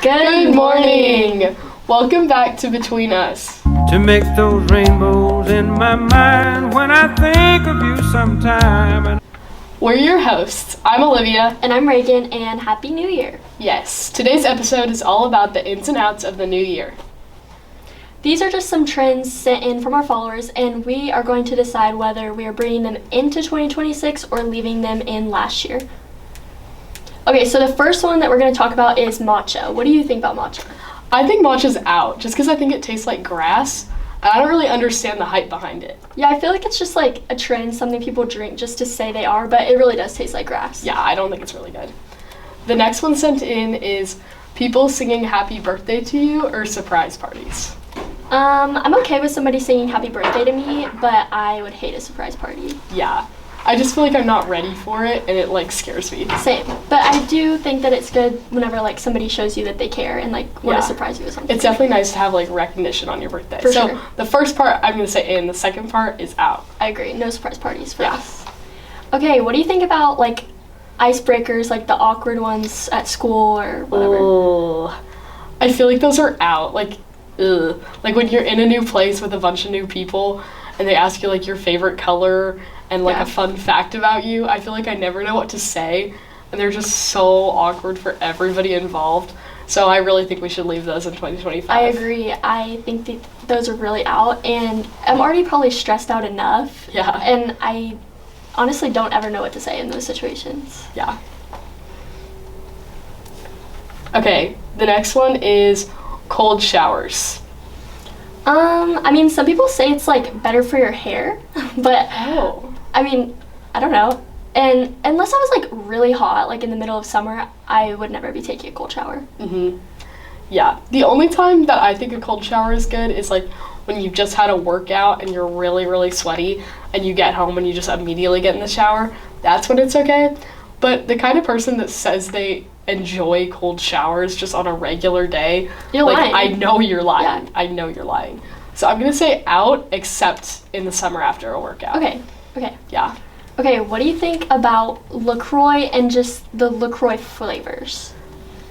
Good morning! Welcome back to Between Us. To make those rainbows in my mind when I think of you sometime. We're your hosts. I'm Olivia. And I'm Reagan, and Happy New Year. Yes, today's episode is all about the ins and outs of the new year. These are just some trends sent in from our followers, and we are going to decide whether we are bringing them into 2026 or leaving them in last year. Okay, so the first one that we're going to talk about is matcha. What do you think about matcha? I think matcha's out, just because I think it tastes like grass. I don't really understand the hype behind it. Yeah, I feel like it's just like a trend, something people drink just to say they are, but it really does taste like grass. Yeah, I don't think it's really good. The next one sent in is people singing happy birthday to you or surprise parties. I'm okay with somebody singing happy birthday to me, but I would hate a surprise party. Yeah, I just feel like I'm not ready for it, and it like scares me. Same, but I do think that it's good whenever like somebody shows you that they care and like want to surprise you with something. It's definitely nice to have like recognition on your birthday. For so sure. The first part I'm gonna say in, the second part is out. I agree. No surprise parties for us. Okay, what do you think about like icebreakers, like the awkward ones at school or whatever? Ugh. I feel like those are out. Like, ugh. Like when you're in a new place with a bunch of new people and they ask you like your favorite color and like a fun fact about you, I feel like I never know what to say, and they're just so awkward for everybody involved. So I really think we should leave those in 2025. I agree. I think those are really out, and I'm already probably stressed out enough. Yeah. And I honestly don't ever know what to say in those situations. Yeah. Okay, the next one is cold showers. I mean, some people say it's like better for your hair, but I mean, I don't know. And unless I was like really hot, like in the middle of summer, I would never be taking a cold shower. Yeah, the only time that I think a cold shower is good is like when you've just had a workout and you're really, really sweaty and you get home and you just immediately get in the shower. That's when it's okay. But the kind of person that says they enjoy cold showers just on a regular day, You're lying. I know you're lying. Yeah. I know you're lying. So I'm gonna say out, except in the summer after a workout. Okay. Yeah. Okay, what do you think about LaCroix and just the LaCroix flavors?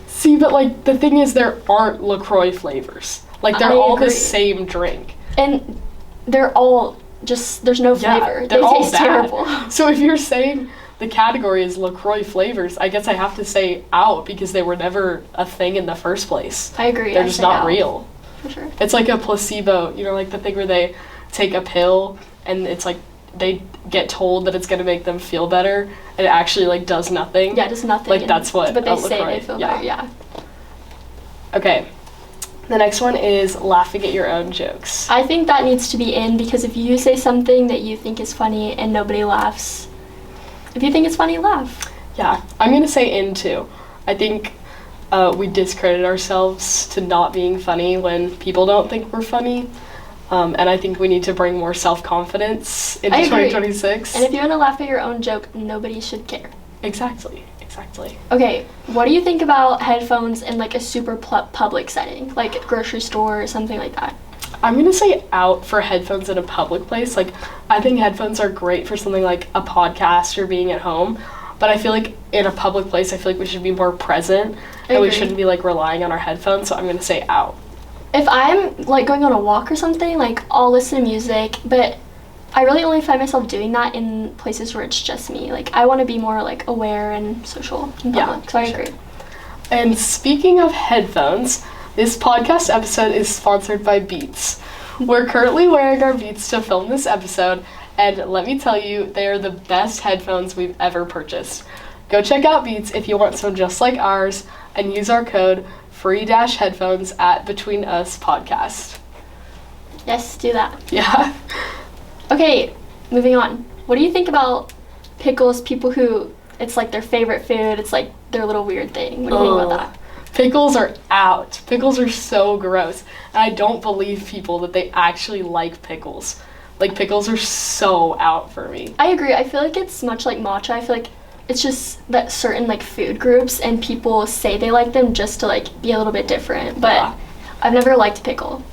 See, but like the thing is, there aren't LaCroix flavors. Like they're I all agree. the same drink. And they're all just, there's no flavor. They're They all taste bad. terrible. So if you're saying the category is LaCroix flavors, I guess I have to say out because they were never a thing in the first place. I agree. They're I just say not out. real. For sure. It's like a placebo, you know, like the thing where they take a pill and it's like they get told that it's going to make them feel better and it actually like does nothing. Yeah, just nothing. Like that's what But they a say LaCroix, they feel better, yeah. Okay. The next one is laughing at your own jokes. I think that needs to be in because if you say something that you think is funny and nobody laughs, if you think it's funny, laugh. Yeah, I'm going to say in too. I think we discredit ourselves to not being funny when people don't think we're funny. And I think we need to bring more self-confidence into 2026. And if you want to laugh at your own joke, nobody should care. Exactly. Okay, what do you think about headphones in like a super public setting, like a grocery store or something like that? I'm going to say out for headphones in a public place. Like, I think headphones are great for something like a podcast or being at home. But I feel like in a public place, I feel like we should be more present. And we shouldn't be like relying on our headphones. So I'm going to say out. If I'm like going on a walk or something, like I'll listen to music, but I really only find myself doing that in places where it's just me. Like I want to be more like aware and social in public, so I agree. And speaking of headphones, this podcast episode is sponsored by Beats. We're currently wearing our Beats to film this episode, and let me tell you, they are the best headphones we've ever purchased. Go check out Beats if you want some just like ours, and use our code free-headphones at Between Us Podcast. Yes, do that. Yeah. Okay, moving on. What do you think about pickles, people who it's like their favorite food, it's like their little weird thing? What do you think about that? Pickles are out. Pickles are so gross. And I don't believe people that they actually like pickles. Like, pickles are so out for me. I agree. I feel like it's much like matcha. I feel like it's just that certain like food groups and people say they like them just to like be a little bit different. But I've never liked pickle.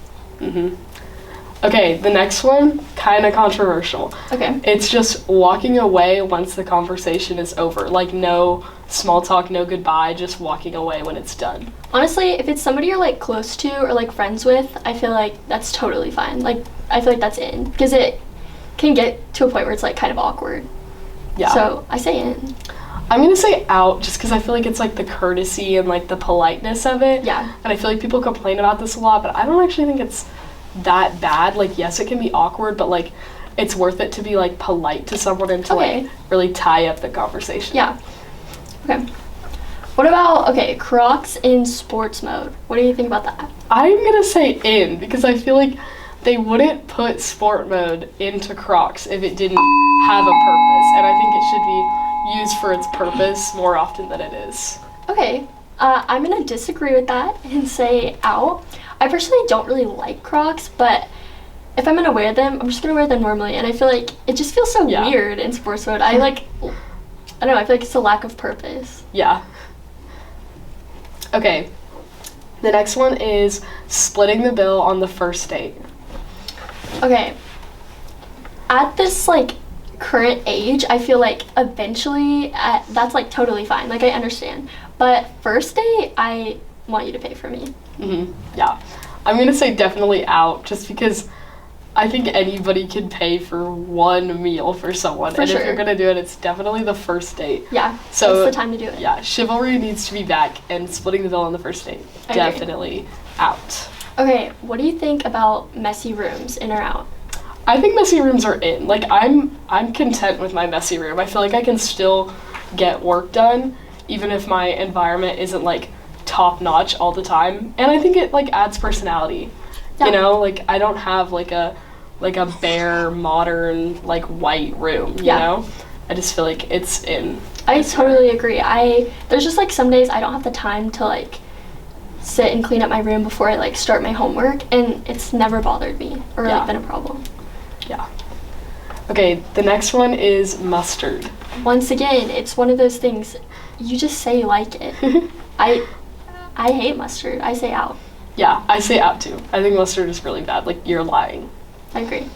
Okay, the next one, kind of controversial. Okay. It's just walking away once the conversation is over. Like, no small talk, no goodbye, just walking away when it's done. Honestly, if it's somebody you're like close to or like friends with, I feel like that's totally fine. Like, I feel like that's in, because it can get to a point where it's like kind of awkward. Yeah. So I say in. I'm gonna say out just because I feel like it's like the courtesy and like the politeness of it. Yeah. And I feel like people complain about this a lot, but I don't actually think it's that bad. Like, yes, it can be awkward, but like it's worth it to be like polite to someone and to Okay. like really tie up the conversation. Yeah. Okay. What about, okay, Crocs in sports mode? What do you think about that? I'm gonna say in because I feel like they wouldn't put sport mode into Crocs if it didn't have a purpose, and I think it should be used for its purpose more often than it is. Okay, I'm gonna disagree with that and say out. I personally don't really like Crocs, but if I'm gonna wear them, I'm just gonna wear them normally, and I feel like it just feels so Yeah. weird in sports mode. I don't know, I feel like it's a lack of purpose. Yeah. Okay. The next one is splitting the bill on the first date. Okay, at this like current age, I feel like eventually that's like totally fine. Like, I understand, but first date, I want you to pay for me. Yeah. I'm gonna say definitely out just because I think anybody can pay for one meal for someone. For and if sure. you're gonna do it, it's definitely the first date. Yeah, So that's the time to do it. Yeah, chivalry needs to be back, and splitting the bill on the first date, I agree. definitely out. Okay, what do you think about messy rooms, in or out? I think messy rooms are in. Like, I'm content with my messy room. I feel like I can still get work done even if my environment isn't like top notch all the time. And I think it like adds personality. Yeah. You know, like I don't have like a bare modern like white room, you Yeah. know? I just feel like it's in. I totally agree. There's just like some days I don't have the time to like sit and clean up my room before I like start my homework, and it's never bothered me or Yeah. like been a problem. Yeah. Okay, the next one is mustard. Once again, it's one of those things you just say you like it. I hate mustard. I say out. Yeah, I say out too. I think mustard is really bad. Like, you're lying. I agree.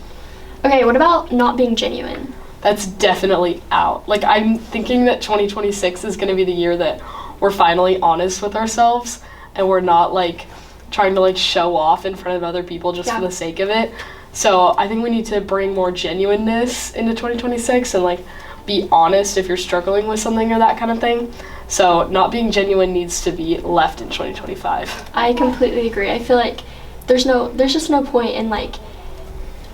Okay, what about not being genuine? That's definitely out. Like, I'm thinking that 2026 is going to be the year that we're finally honest with ourselves and we're not like trying to like show off in front of other people just Yeah. for the sake of it. So I think we need to bring more genuineness into 2026 and like be honest if you're struggling with something or that kind of thing. So not being genuine needs to be left in 2025. I completely agree. I feel like there's just no point in like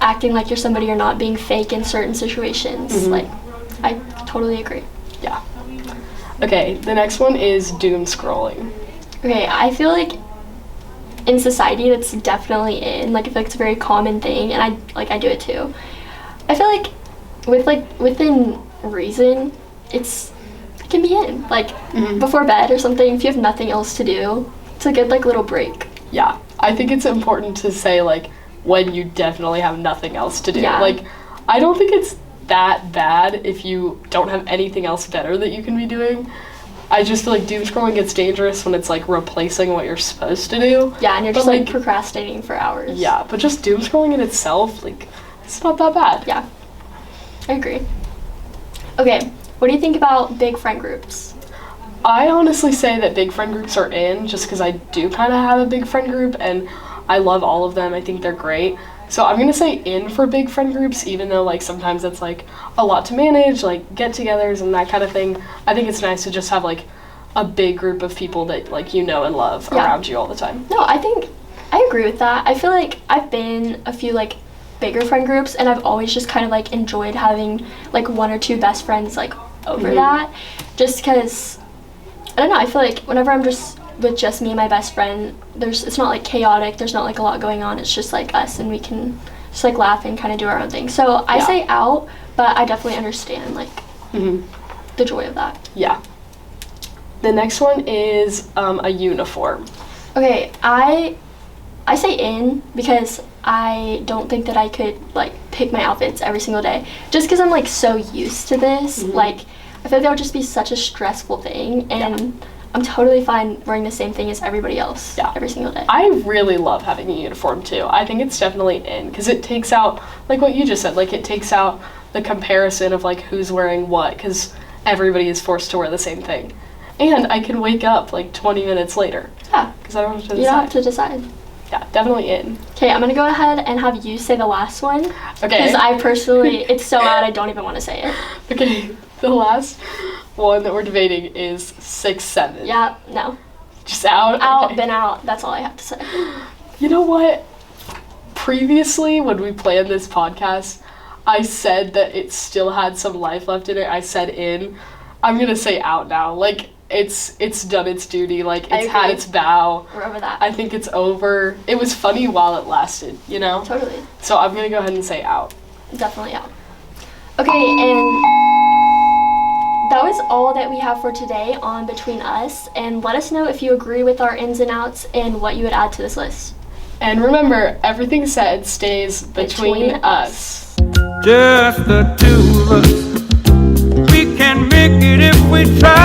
acting like you're somebody you're not, being fake in certain situations. Mhm. Like, I totally agree. Yeah. Okay, the next one is doom scrolling. Okay, I feel like in society that's definitely in. Like, I feel like it's a very common thing, and I do it too. I feel like within reason, it can be in. Like, before bed or something, if you have nothing else to do, it's a good like little break. Yeah, I think it's important to say like when you definitely have nothing else to do. Yeah. Like, I don't think it's that bad if you don't have anything else better that you can be doing. I just feel like doom scrolling gets dangerous when it's like replacing what you're supposed to do. Yeah, and you're But, just like like, procrastinating for hours. Yeah, but just doom scrolling in itself, like, it's not that bad. Yeah, I agree. Okay, what do you think about big friend groups? I honestly say that big friend groups are in just because I do kind of have a big friend group and I love all of them. I think they're great. So I'm going to say in for big friend groups, even though like sometimes it's like a lot to manage, like get-togethers and that kind of thing. I think it's nice to just have like a big group of people that like you know and love Yeah. around you all the time. No, I think I agree with that. I feel like I've been a few like bigger friend groups, and I've always just kind of like enjoyed having like one or two best friends like over that, just because I don't know. I feel like whenever I'm just with just me and my best friend, it's not like chaotic. There's not like a lot going on. It's just like us, and we can just like laugh and kind of do our own thing. So I Yeah. say out, but I definitely understand like Mhm. the joy of that. Yeah. The next one is a uniform. Okay, I say in because I don't think that I could like pick my outfits every single day. Just because I'm like so used to this, like I feel like that would just be such a stressful thing, and I'm totally fine wearing the same thing as everybody else every single day. I really love having a uniform too. I think it's definitely in because it takes out, like what you just said, like it takes out the comparison of like who's wearing what because everybody is forced to wear the same thing. And I can wake up like 20 minutes later. Yeah. Because I don't have to decide. You don't have to decide. Yeah, definitely in. Okay, I'm going to go ahead and have you say the last one. Okay. Because I personally, it's so out, I don't even want to say it. Okay, the last one that we're debating is 6'7". Yeah, no. Just out? Out, Okay. been out. That's all I have to say. You know what? Previously, when we planned this podcast, I said that it still had some life left in it. I said in. I'm going to say out now. Like, it's done its duty. Like, it's had its bow. We're over that. I think it's over. It was funny while it lasted, you know? Totally. So I'm going to go ahead and say out. Definitely out. Okay, and that was all that we have for today on Between Us. And let us know if you agree with our ins and outs and what you would add to this list. And remember, everything said stays between us. Just the two of us. We can make it if we try.